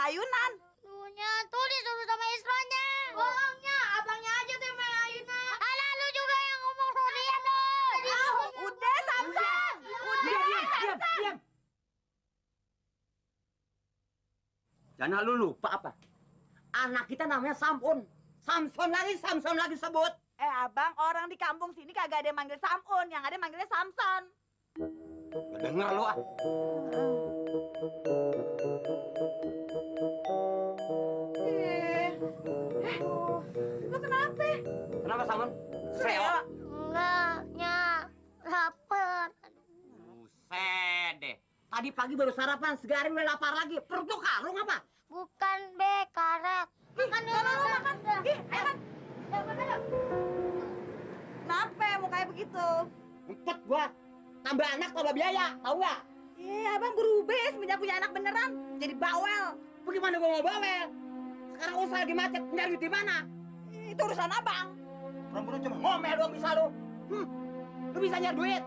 ayunan. Duhnya tuh disuruh sama istrinya. Bohongnya, abangnya aja tuh yang main ayunan. Alah, lu juga yang ngomong sama dia dong. Udah, Samson. Udah, Diam. Jana, lu lupa apa? Anak kita namanya Samson. Samson lagi sebut. Abang, orang di kampung sini kagak ada yang manggil Samun, yang ada yang manggilnya Samson. Gak denger lu ah. Lu kenapa? Kenapa Samson? Seo. Enggaknya, lapar. Buset deh. Tadi pagi baru sarapan, segarin udah lapar lagi. Perut lu karung apa? Bukan be, karet. Makan dulu, makan. Ayo, Bang. Kenapa mau kayak begitu? Empet gua. Tambah anak, tambah biaya. Tahu nggak? Abang berubah semenjak punya anak beneran. Jadi bawel. Bagaimana gua mau bawel? Sekarang usaha lagi macet. Nyari duit di mana? Itu urusan abang. Orang cuma ngomel doang bisa lu. Lu bisa nyari duit.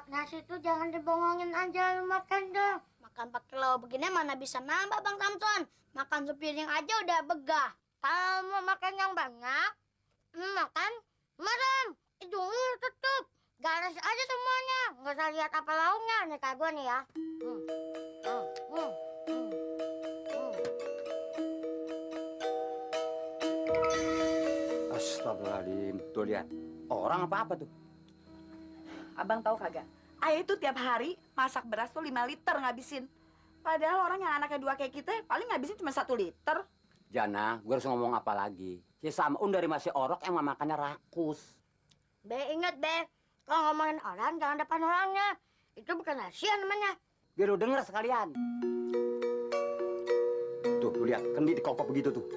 Nasi itu jangan dibongongin aja, lu makan dong. Makan 4 kilo begini mana bisa nambah, Bang Samson. Makan sepiring aja udah begah. Kalau mau makan yang banyak, makan merem. Hidung lu tutup. Garis aja semuanya. Nggak usah lihat apa lauknya. Nih kayak gue nih ya. Astagfirullahaladzim. Tuh lihat. Orang apa tuh? Abang tahu kagak? Ayah itu tiap hari masak beras tuh 5 liter ngabisin. Padahal orang yang anaknya 2 kayak kita paling ngabisin cuma 1 liter. Jana, gue harus ngomong apa lagi? Si Samun dari masih orok yang makannya rakus. Be, ingat Be. Kalau ngomongin orang jangan depan orangnya. Itu bukan rahasia namanya. Biar lu denger sekalian. Tuh, lu lihat. Kendi dikokok begitu tuh.